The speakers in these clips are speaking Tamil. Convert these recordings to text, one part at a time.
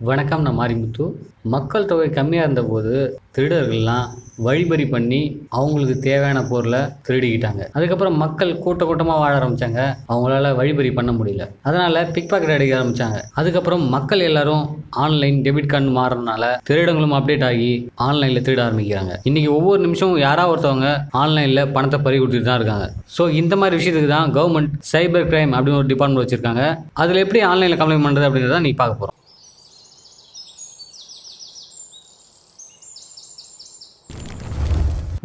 வணக்கம். நான் மாரிமுத்து. மக்கள் தொகை கம்மியாக இருந்தபோது திருடர்கள்லாம் வழிப்பறி பண்ணி அவங்களுக்கு தேவையான பொருளை திருடிக்கிட்டாங்க. அதுக்கப்புறம் மக்கள் கூட்டமாக வாழ ஆரம்பித்தாங்க. அவங்களால வழிப்பறி பண்ண முடியல. அதனால் பிக் பாக்கெட் அடிக்க ஆரம்பித்தாங்க. அதுக்கப்புறம் மக்கள் எல்லாரும் ஆன்லைன் டெபிட் கார்டு மாறுறதுனால திருடங்களும் அப்டேட் ஆகி ஆன்லைனில் திருட ஆரம்பிக்கிறாங்க. இன்றைக்கி ஒவ்வொரு நிமிஷமும் யாராவது ஒருத்தவங்க ஆன்லைனில் பணத்தை பறி கொடுத்துட்டு தான் இருக்காங்க. ஸோ இந்த மாதிரி விஷயத்துக்கு தான் கவர்மெண்ட் சைபர் கிரைம் அப்படின்னு ஒரு டிபார்ட்மெண்ட் வச்சுருக்காங்க. அதில் எப்படி ஆன்லைனில் கம்ப்ளைண்ட் பண்ணுறது அப்படிங்கிறத நீ பார்க்க போகிறோம்.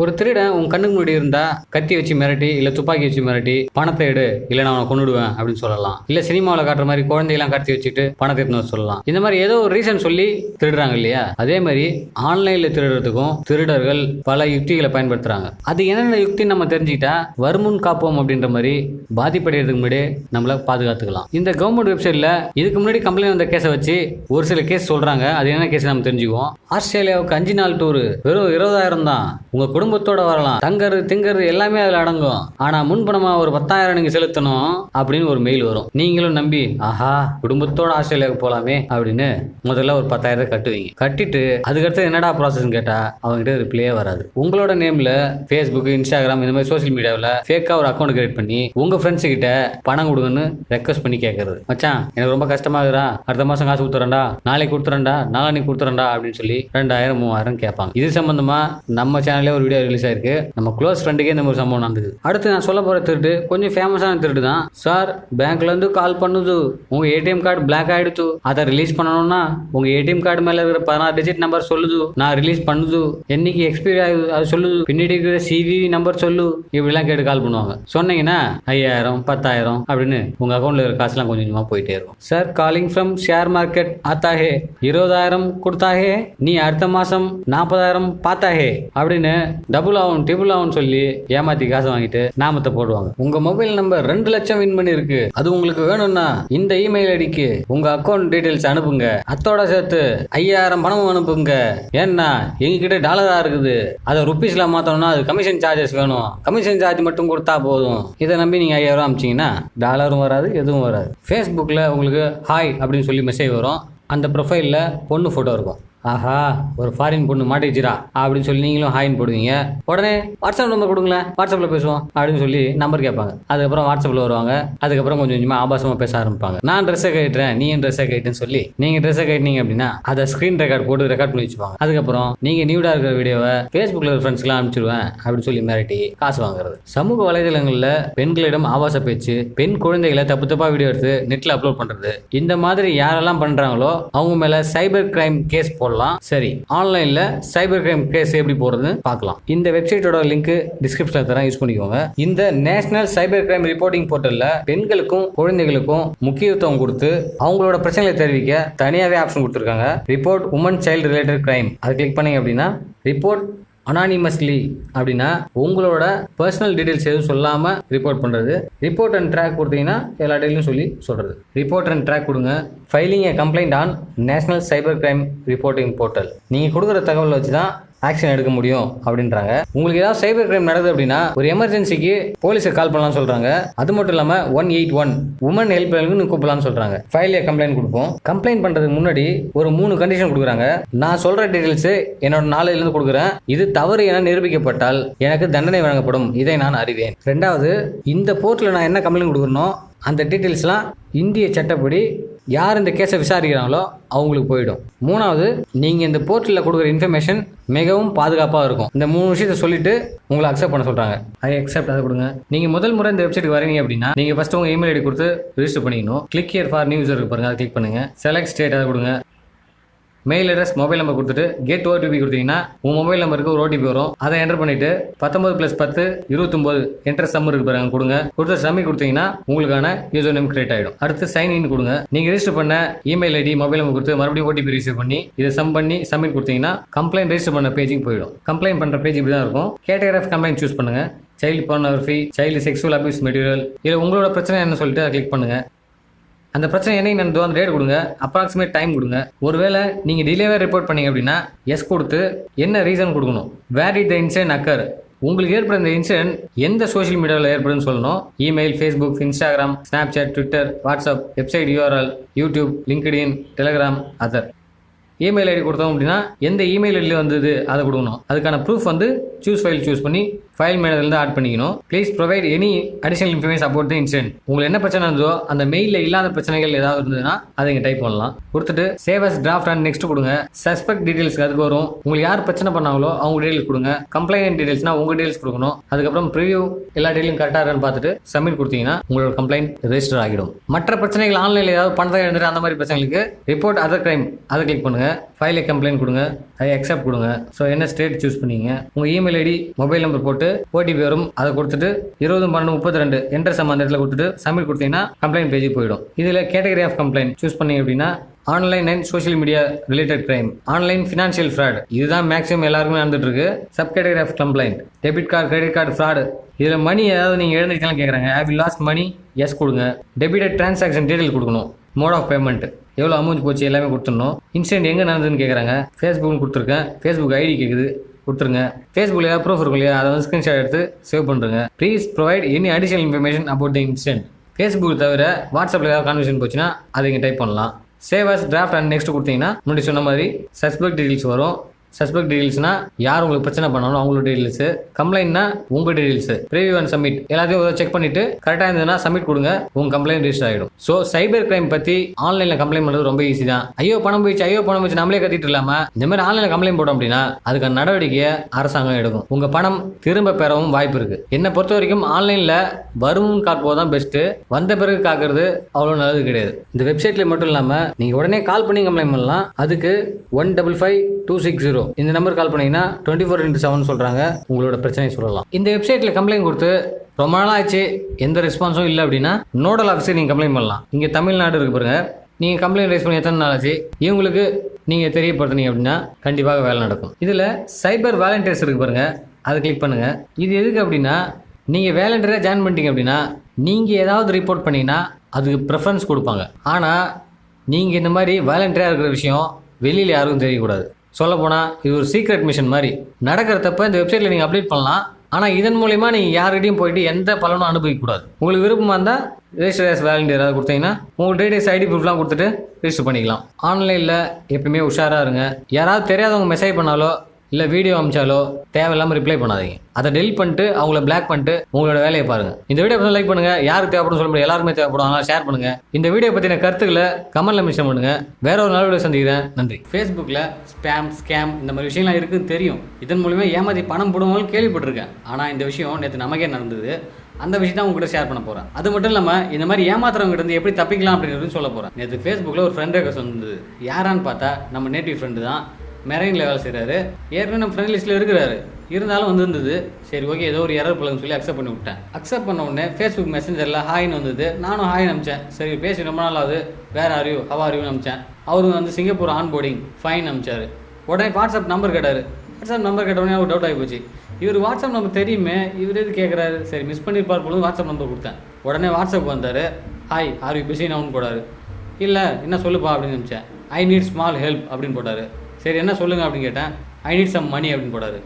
ஒரு திருடன் உன் கண்ணுக்கு முன்னாடி இருந்தா கத்தி வச்சு மிரட்டி இல்ல துப்பாக்கி வச்சு மிரட்டி பணத்தை எடு இல்ல நான் அவனை கொண்டுடுவேன் அப்படின்னு சொல்லலாம். இல்ல சினிமாவில் காட்டுற மாதிரி குழந்தையெல்லாம் கடத்தி வச்சுட்டு பணத்தை எடுத்துன்னு சொல்லலாம். இந்த மாதிரி ஏதோ ஒரு ரீசன் சொல்லி திருடுறாங்க இல்லையா? அதே மாதிரி ஆன்லைன்ல திருடுறதுக்கும் திருடர்கள் பல யுக்திகளை பயன்படுத்துறாங்க. அது என்னென்ன யுக்தி நம்ம தெரிஞ்சுக்கிட்டா வருமுன் காப்போம் அப்படின்ற மாதிரி பாதிப்படைகிறதுக்கு முன்னாடி நம்மள பாதுகாத்துக்கலாம். இந்த கவர்மெண்ட் வெப்சைட்ல இதுக்கு முன்னாடி கம்ப்ளைண்ட் வந்த கேஸை வச்சு ஒரு சில கேஸ் சொல்றாங்க. அது என்ன கேஸ் நம்ம தெரிஞ்சுக்குவோம். ஆஸ்திரேலியாவுக்கு 5 நாள் டூர் வெறும் 20,000 தான். உங்க குடும்பத்தோட வரலாம். தங்கறது திங்கறது எல்லாமே அதுல அடங்கும். ஆனா முன்பணமா ஒரு 10,000 நீங்க செலுத்தணும் அப்படின்னு ஒரு மெயில் வரும். நீங்களும் நம்பி ஆஹா குடும்பத்தோட ஆஸ்திரேலியாவுக்கு போலாமே அப்படின்னு முதல்ல ஒரு 10,000 கட்டுவீங்க. கட்டிட்டு அதுக்கடுத்து என்னடா ப்ராசஸ் கேட்டா அவங்ககிட்ட ரிப்ளையே வராது. உங்களோட நேம்ல Facebook, Instagram இந்த மாதிரி சோசியல் மீடியாவில் ஃபேக்கா ஒரு அக்கௌண்ட் கிரியேட் பண்ணி உங்க ஃப்ரெண்ட்ஸ் கிட்ட பணம் கொடுங்கன்னு ரெக்வஸ்ட் பண்ணி கேட்கறது. மச்சான் எனக்கு ரொம்ப கஷ்டமாகுறா, அடுத்த மாசம் காசு கொடுத்துறேன்டா, நாளைக்கு கொடுத்துறேன்டா, நாளைக்கு கொடுத்துறேன்டா அப்படின்னு சொல்லி 2,000 3,000 கேட்பாங்க. இது சம்பந்தமா நம்ம சேனல்ல ஒரு வீடியோ ரிலீஸ் ஆயிருக்கு. நம்ம க்ளோஸ் ஃப்ரெண்டுக்கே இந்த ஒரு சம்பவம் நடந்தது. அடுத்து நான் சொல்ல போற திருட்டு கொஞ்சம் ஃபேமஸான திருட்டு தான். சார் பேங்க்ல இருந்து கால் பண்ணுது, உங்க ஏடிஎம் கார்டு பிளாக் ஆயிடுச்சு, அதை ரிலீஸ் பண்ணணும்னா உங்க ஏடிஎம் கார்டு மேல இருக்கிற 16 டிஜிட் நம்பர் சொல்லுது, நான் ரிலீஸ் பண்ணுது, என்னைக்கு எக்ஸ்பைரி ஆகுது அது சொல்லுது, பின்னாடி இருக்கிற சிவிவி நம்பர் சொல்லு, இப்படிலாம் கேட்டு கால் பண்ணுவாங்க. சொன்னீங்கன்னா 5,000 10,000 அப்படின்னு உங்க அக்கௌண்ட்ல இருக்கிற காசுலாம் கொஞ்சம் கொஞ்சமா போயிட்டே இருக்கும். Sir calling from share market ஆத்தா ஹே, 20,000 கொடுத்தா ஹே, நீ அடுத்த மாசம் 40,000 பார்த்தா ஹே அப்படின்னு டபுள் ஆகும் ட்ரிபிள் ஆகும்னு சொல்லி ஏமாத்தி காசு வாங்கிட்டு நாமத்தை போடுவாங்க. உங்க மொபைல் நம்பர் 2 லட்சம் வின் பண்ணி இருக்கு, அது உங்களுக்கு வேணும்னா இந்த இமெயில் ஐடிக்கு உங்க அக்கௌண்ட் டீடைல்ஸ் அனுப்புங்க, அத்தோட சேர்த்து 5,000 பணமும் அனுப்புங்க, ஏன்னா எங்ககிட்ட டாலரா இருக்குது, அதை ருப்பீஸ்ல மாத்தணும்னா அது கமிஷன் சார்ஜஸ் வேணும், கமிஷன் சார்ஜ் மட்டும் கொடுத்தா போதும். இதை நம்பி நீங்க 5,000 அனுப்பிச்சீங்கன்னா டாலரும் வராது எதுவும் வராது. ஃபேஸ்புக்ல உங்களுக்கு ஹாய் அப்படின்னு சொல்லி மெசேஜ் வரும். அந்த ப்ரொஃபைல்ல பொண்ணு போட்டோ இருக்கும். ஆஹா ஒரு ஃபாரின் பொண்ணு மாட்டிச்சுரா அப்படின்னு சொல்லி நீங்களும் ஹாயின் போடுவீங்க. உடனே வாட்ஸ்அப் நம்பர் கொடுங்களேன், வாட்ஸ்அப்பில் பேசுவோம் அப்படின்னு சொல்லி நம்பர் கேட்பாங்க. அதுக்கப்புறம் வாட்ஸ்அப்பில் வருவாங்க. அதுக்கப்புறம் கொஞ்சம் கொஞ்சமாக ஆபாசமாக பேச ஆரம்பிப்பாங்க. நான் ட்ரெஸ்ஸை கட்டுறேன், நீ என் ட்ரெஸ்ஸை கட்டுன்னு சொல்லி நீங்கள் ட்ரெஸ்ஸை கட்டினீங்க அப்படின்னா அதை ஸ்க்ரீன் ரெக்கார்ட் போட்டு ரெக்கார்ட் பண்ணி வச்சுப்பாங்க. அதுக்கப்புறம் நீங்கள் நியூடாக இருக்கிற வீடியோவை ஃபேஸ்புக்கில் இருக்கிற ஃப்ரெண்ட்ஸ்க்குலாம் அனுப்பிச்சிடுவேன் அப்படின்னு சொல்லி மிரட்டி காசு வாங்குறது. சமூக வலைதளங்களில் பெண்களிடம் ஆபாச பேச்சு, பெண் குழந்தைகளை தப்பு தப்பாக வீடியோ எடுத்து நெட்டில் அப்லோட் பண்ணுறது, இந்த மாதிரி யாரெல்லாம் பண்ணுறாங்களோ அவங்க மேலே சைபர் கிரைம் கேஸ் போடலாம். சரி, ஆன்லைன்ல சைபர் கிரைம் கேஸ் எப்படி போடுறதுன்னு பார்க்கலாம். இந்த வெப்சைட்டோட லிங்க் டிஸ்கிரிப்ஷன்ல தரேன், யூஸ் பண்ணிக்கோங்க. இந்த நேஷனல் சைபர் கிரைம் ரிப்போர்ட்டிங் போர்ட்டல்ல பெண்களுக்கும் குழந்தைகளுக்கும் முக்கியத்துவம் கொடுத்து அவங்களோட பிரச்சனைகளை தெரிவிக்க தனியாவே ஆப்ஷன் கொடுத்துருக்காங்க. Report women child related crime, அதை கிளிக் பண்ணீங்க அப்படின்னா ரிப்போர்ட் அனானிமஸ்லி அப்படின்னா உங்களோட பர்சனல் டீடைல்ஸ் எதுவும் சொல்லாமல் ரிப்போர்ட் பண்ணுறது. ரிப்போர்ட் அண்ட் ட்ராக் கொடுத்தீங்கன்னா எல்லா டீடைலும் சொல்லி சொல்கிறது. ரிப்போர்ட் அண்ட் ட்ராக் கொடுங்க. Filing a complaint on national cyber crime reporting portal. நீங்கள் கொடுக்குற தகவலை வச்சு தான் ஆக்ஷன் எடுக்க முடியும் அப்படின்றாங்க. உங்களுக்கு ஏதாவது சைபர் கிரைம் நடக்குது அப்படின்னா ஒரு எமர்ஜென்சிக்கு போலீஸை கால் பண்ணலாம்னு சொல்றாங்க. அது மட்டும் இல்லாம 181 உமன் ஹெல்ப் லைனுக்கு கூப்பிடலாம்னு சொல்றாங்க. ஃபைல்ல கம்ப்ளைண்ட் கொடுப்போம். கம்ப்ளைண்ட் பண்றதுக்கு முன்னாடி ஒரு 3 கண்டிஷன் கொடுக்குறாங்க. நான் சொல்ற டீடைல்ஸ் என்னோட நாலேஜ்ல இருந்து கொடுக்குறேன். இது தவறு என நிரூபிக்கப்பட்டால் எனக்கு தண்டனை வழங்கப்படும், இதை நான் அறிவேன். 2வது, இந்த போர்ட்டில் நான் என்ன கம்ப்ளைண்ட் கொடுக்குறனோ அந்த டீட்டெயில்ஸ்லாம் இந்திய சட்டப்படி யார் இந்த கேஸை விசாரிக்கிறாங்களோ அவங்களுக்கு போயிடும். 3வது, நீங்கள் இந்த போர்ட்டலில் கொடுக்குற இன்ஃபர்மேஷன் மிகவும் பாதுகாப்பாக இருக்கும். இந்த 3 விஷயத்தை சொல்லிட்டு உங்களை அக்செப்ட் பண்ண சொல்கிறாங்க. ஐ அக்செப்ட், அதை கொடுங்க. நீங்கள் முதல் முறை இந்த வெப்சைட்டுக்கு வரீங்க அப்படின்னா நீங்கள் ஃபஸ்ட்டு உங்கள் இமெயில் ஐடி கொடுத்து ரிஜிஸ்டர் பண்ணிக்கணும். Click here for new user பாருங்க, அதை கிளிக் பண்ணுங்கள். செலக்ட் ஸ்டேட், அதை கொடுங்க. மெயில் அட்ரஸ் மொபைல் நம்பர் கொடுத்துட்டு கெட் ஓடிபி கொடுத்தீங்கன்னா உங்கள் மொபைல் நம்பருக்கு ஒரு ஓடிபி வரும். அதை என்டர் பண்ணிவிட்டு 19 + 10 29 என்டர் சம் இருக்கு பாருங்க, கொடுங்க. கொடுத்து சப்மிட் கொடுத்தீங்கன்னா உங்களுக்கான யூசர் நேம் கிரியேட் ஆகிடும். அடுத்து சைன் இன் கொடுங்க. நீங்கள் ரிஜிஸ்டர் பண்ண இமெயில் ஐடி மொபைல் நம்பர் கொடுத்து மறுபடியும் ஓடிபி ரிசீவ் பண்ணி இதை சம் பண்ணி சப்மிட் கொடுத்தீங்கன்னா கம்ப்ளைண்ட் ரெஜிஸ்டர் பண்ண பேஜுக்கு போயிடும். கம்ப்ளைண்ட் பண்ணுற பேஜ் இப்படி தான் இருக்கும். கேட்டகரி ஆஃப் கம்ப்ளைண்ட் சூஸ் பண்ணுங்க. Child pornography, child sexual abuse material, இதில் உங்களோட பிரச்சனை என்ன சொல்லிட்டு அதை கிளிக் பண்ணுங்க. அந்த பிரச்சனை என்னைக்கு நடந்தோ அந்த டேட் கொடுங்க. அப்ராக்சிமேட் டைம் கொடுங்க. ஒருவேளை நீங்கள் டிலேவே ரிப்போர்ட் பண்ணீங்க அப்படின்னா எஸ் கொடுத்து என்ன ரீசன் கொடுக்கணும். Where did the incident occur, உங்களுக்கு ஏற்படுற இந்த இன்சிடென்ட் எந்த சோஷியல் மீடியாவில் ஏற்படுதுன்னு சொல்லணும். Email, Facebook, Instagram, Snapchat, Twitter, WhatsApp, website URL, YouTube, LinkedIn, Telegram, other. Email ID கொடுத்தோம் அப்படின்னா எந்த இமெயில் ஐடியில் வந்தது அதை கொடுக்கணும். அதுக்கான ப்ரூஃப் வந்து சூஸ் பண்ணி ஃபைல் மேனேஜர்லேருந்து ஆட் பண்ணிக்கணும். Please provide any additional information about the incident. உங்களுக்கு என்ன பிரச்சனை இருந்ததோ அந்த மெயிலில் இல்லாத பிரச்சனைகள் ஏதாவது இருந்ததுன்னா அதை இங்கே டைப் பண்ணலாம். கொடுத்துட்டு save as draft and next கொடுங்க. சஸ்பெக்ட் டீடைல்ஸ் அதுக்கு வரும். உங்களுக்கு யார் பிரச்சனை பண்ணாங்களோ அவங்க டீடைல்ஸ் கொடுங்க. கம்ப்ளைண்ட் டீடைல்ஸ்னா உங்கள் டீடைல்ஸ் கொடுக்கணும். அதுக்கப்புறம் ப்ரிவியூ எல்லா டீடைலும் கரெக்டாக இருக்கான்னு பார்த்துட்டு சப்மிட் கொடுத்தீங்கன்னா உங்களோட கம்ப்ளைண்ட் ரெஜிஸ்டர் ஆகிடும். மற்ற பிரச்சனைகள் ஆன்லைனில் ஏதாவது பணத்தை எழுந்துட்டு அந்த மாதிரி பிரச்சனைகளுக்கு ரிப்போர்ட் அதர் கிரைம் அதை கிளிக் பண்ணுங்க. ஃபைலை கம்ப்ளைண்ட் கொடுங்க. அதை அக்செப்ட் கொடுங்க. ஸோ என்ன ஸ்டேட் சூஸ் பண்ணீங்க. உங்கள் இமெயில் ஐடி மொபைல் நம்பர் போட்டு ஓடிபி வரும். அதை கொடுத்துட்டு 20/12/32 என்ற அந்த இடத்துல கொடுத்துட்டு சப்மிட் கொடுத்தீங்கன்னா கம்ப்ளைண்ட் பேஜுக்கு போயிடும். இதில் கேட்டகரி ஆஃப் கம்ப்ளைண்ட் சூஸ் பண்ணீங்க அப்படின்னா online and social media related crime, online financial fraud, இதுதான் மேக்ஸிமம் எல்லாருக்குமே நடந்துட்டு இருக்கு. Sub category of complaint debit card, credit card fraud. இதில் மணி ஏதாவது நீங்கள் எழுந்திருக்கலாம் கேட்குறாங்க. Have you lost money, yes கொடுங்க. டெபிட்டட் டிரான்சாக்ஷன் டீடைல் கொடுக்கணும். மோட் ஆஃப் பேமெண்ட், எவ்வளோ அமௌண்ட் போச்சு எல்லாமே கொடுத்துடணும். இன்சிடென்ட் எங்கே நடந்ததுன்னு கேட்குறாங்க. ஃபேஸ்புக்னு கொடுத்துருக்கேன். ஃபேஸ்புக் ஐடி கேட்குது, கொடுத்துருங்க. ஃபேஸ்புக்கில் ஏதாவது ப்ரூஃப் இருக்கும் இல்லையா, அதை வந்து ஸ்க்ரீன்ஷாட் எடுத்து சேவ் பண்ணுறங்க. Please provide any additional information about the incident. Facebook தவிர வாட்ஸ்அப்பில் ஏதாவது கான்வர்சேஷன் போச்சுன்னா அதை இங்கே டைப் பண்ணலாம். Save as draft and next கொடுத்தீங்கன்னா முன்னாடி சொன்ன மாதிரி சஸ்பெக்ட் டீடைல்ஸ் வரும். சஸ்பெக்ட் டீடைல்ஸ்னா யார் உங்களுக்கு பிரச்சனை பண்ணாலும் அவங்களோட டீடைல்ஸ், கம்ப்ளைண்ட்னா உங்க டீடைல்ஸ், ப்ரிவியூ அண்ட் சப்மிட் எல்லாத்தையும் செக் பண்ணிட்டு கரெக்டாக இருந்ததுன்னா சப்மிட் கொடுங்க. உங்க கம்ப்ளைண்ட் ரெஜிஸ்டர் ஆகிடும். ஸோ சைபர் கிரைம் பற்றி ஆன்லைனில் கம்ப்ளைண்ட் பண்ணுறது ரொம்ப ஈஸி தான். ஐயோ பணம் போயிடுச்சு நம்மளே கட்டிட்டு இல்லாம இந்த மாதிரி ஆன்லைனில் கம்ப்ளைண்ட் போட்டோம் அப்படின்னா அதுக்கான நடவடிக்கையை அரசாங்கம் எடுக்கும். உங்க பணம் திரும்ப பெறவும் வாய்ப்பு இருக்கு. என்னை பொறுத்த வரைக்கும் ஆன்லைனில் வரும் காப்போது தான் பெஸ்ட். வந்த பிறகு காக்கிறது அவ்வளோ நல்லது கிடையாது. இந்த வெப்சைட்ல மட்டும் இல்லாமல் நீங்கள் உடனே கால் பண்ணி கம்ப்ளைண்ட் பண்ணலாம். அதுக்கு 155-260 இந்த நம்பர் கால் பண்ணீங்கன்னா 24/7 சொல்றாங்க. உங்களோட பிரச்சனையை சொல்லலாம். இந்த வெப்சைட்ல கம்ப்ளைண்ட் கொடுத்து ரொம்ப நாள் ஆச்சு எந்த ரெஸ்பான்ஸும் இல்லை அப்படின்னா நோடல் ஆஃபீஸர் நீங்கள் கம்ப்ளைண்ட் பண்ணலாம். இங்கே தமிழ்நாடு இருக்கு பாருங்க. நீங்கள் கம்ப்ளைண்ட் ரைஸ் பண்ணி எத்தனை நாள் ஆச்சு இவங்களுக்கு நீங்கள் தெரியப்படுத்துனீங்க அப்படின்னா கண்டிப்பாக வேலை நடக்கும். இதில் சைபர் வாலண்டியர்ஸ் இருக்கு பாருங்க, அதை கிளிக் பண்ணுங்க. இது எதுக்கு அப்படின்னா நீங்கள் வேலண்டியராக ஜாயின் பண்ணிட்டீங்க அப்படின்னா நீங்கள் ஏதாவது ரிப்போர்ட் பண்ணீங்கன்னா அதுக்கு ப்ரெஃபரன்ஸ் கொடுப்பாங்க. ஆனால் நீங்கள் இந்த மாதிரி வாலண்டியராக இருக்கிற விஷயம் வெளியில் யாருக்கும் தெரியக்கூடாது. சொல்லப்போனால் இது ஒரு சீக்ரெட் மிஷன் மாதிரி நடக்கிறப்ப இந்த வெப்சைட்டில் நீங்கள் அப்டேட் பண்ணலாம். ஆனால் இதன் மூலிமா நீங்கள் யார்கிட்டையும் போயிட்டு எந்த பலனும் அனுபவிக்கக்கூடாது. உங்களுக்கு விருப்பமாக இருந்தால் ரெஜிஸ்டர் ஆஸ் வாலண்டியர் அதை கொடுத்தீங்கன்னா உங்கள் டீடைல்ஸ் ஐடி ப்ரூஃப்லாம் கொடுத்துட்டு ரெஜிஸ்டர் பண்ணிக்கலாம். ஆன்லைனில் எப்பயுமே உஷாராக இருங்க. யாராவது தெரியாதவங்க மெசேஜ் பண்ணாலோ இல்லை வீடியோ அமிச்சாலோ தேவையில்லாமல் ரிப்ளை பண்ணாதீங்க. அதை டெலிட் பண்ணிட்டு அவங்கள பிளாக் பண்ணிட்டு உங்களோட வேலையை பாருங்க. இந்த வீடியோ பற்றி லைக் பண்ணுங்க. யாருக்கு தேவைப்படும் சொல்ல முடியாது, எல்லாருமே தேவைப்படும். அதனால் ஷேர் பண்ணுங்க. இந்த வீடியோ பற்றின கருத்துக்களை கமெண்ட்ல மென்ஷன் பண்ணுங்க. வேற ஒரு நல்ல வீடியோ சந்திக்கிறேன். நன்றி. ஃபேஸ்புக்கில் ஸ்கேம் இந்த மாதிரி விஷயம்லாம் இருக்குன்னு தெரியும். இதன் மூலிமா ஏமாற்றி பணம் போடுவாங்களும் கேள்விப்பட்டிருக்கேன். ஆனால் இந்த விஷயம் நேற்று நமக்கே நடந்தது. அந்த விஷயம் தான் உங்கள்கிட்ட ஷேர் பண்ண போகிறேன். அது மட்டும் இல்லாமல் இந்த மாதிரி ஏமாத்துறவங்க இருந்து எப்படி தப்பிக்கலாம் அப்படிங்கிறது சொல்ல போகிறேன். நேற்று ஃபேஸ்புக்கில் ஒரு ஃப்ரெண்ட் ரெக்வஸ்ட் வந்தது. யாரான்னு பார்த்தா நம்ம நேட்டிவ் ஃப்ரெண்டு தான். மெரைனில் வேலை செய்கிறாரு. ஏற்கனவே நம்ம ஃப்ரெண்ட் லிஸ்ட்டில் இருக்கிறாரு. இருந்தாலும் வந்திருந்தது. சரி ஓகே ஏதோ ஒரு எரர் பிள்ளைன்னு சொல்லி அக்செப்ட் பண்ணி விட்டேன். அக்செப்ட் பண்ண உடனே ஃபேஸ்புக் மெசஞ்சரில் ஹாய்னு வந்தது. நானும் ஹாய்னு அமிச்சேன். சரி பேசி ரொம்ப நாள் ஆகுது, வேறு ஆரியூ ஹவாரியூன்னு அமிச்சேன். அவரும் வந்து சிங்கப்பூர் ஆன்போர்டிங் ஃபைன் அமிச்சார். உடனே வாட்ஸ்அப் நம்பர் கேட்டார். வாட்ஸ்அப் நம்பர் கேட்டவுடனே ஒரு டவுட் ஆகி போச்சு. இவர் வாட்ஸ்அப் நம்பர் தெரியுமே, இவர் எது கேட்குறாரு. சரி மிஸ் பண்ணியிருப்பார் போது வாட்ஸ்அப் நம்பர் கொடுத்தேன். உடனே வாட்ஸ்அப் வந்தார். ஹாய் ஆர் யூ பிஸி நவுன்னு போடாரு. இல்லை என்ன சொல்லுப்பா அப்படின்னு அமிச்சேன். ஐ நீட் ஸ்மால் ஹெல்ப் அப்படின்னு போட்டார். சரி என்ன சொல்லுங்கள் அப்படின்னு கேட்டேன். ஐ நீட் சம் மணி அப்படின்னு போட்டார்.